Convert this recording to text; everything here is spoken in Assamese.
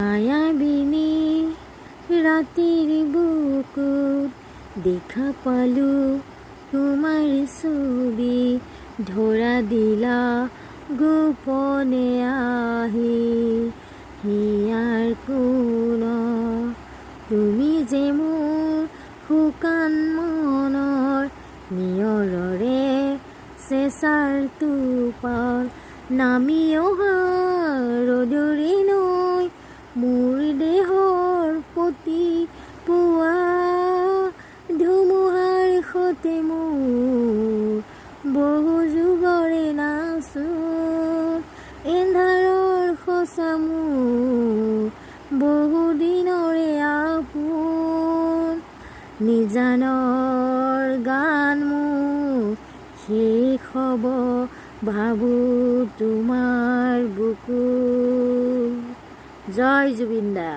মায়াবিনী ৰাতিৰ বুকুত দেখা পালো তোমাৰ ছবি, ধৰা দিলা গোপনে আহি হিয়াৰ কোণত। তুমি যে মোৰ শুকান মনৰ নিয়ৰৰে চেঁচাৰ টোপাল, নামি অহা ৰ'দৰে নৈ মোৰ দেহৰ প্ৰতি পুৱা ধুমুহাৰ সতে মোৰ বহু যুগৰে নাচোন, এন্ধাৰৰ সঁচা মোৰ বহু দিনৰে আপোন, নিজানৰ গান মোৰ শেষ হ'ব ভাবোঁ তোমাৰ বুকুত। জয় জুবিন দা।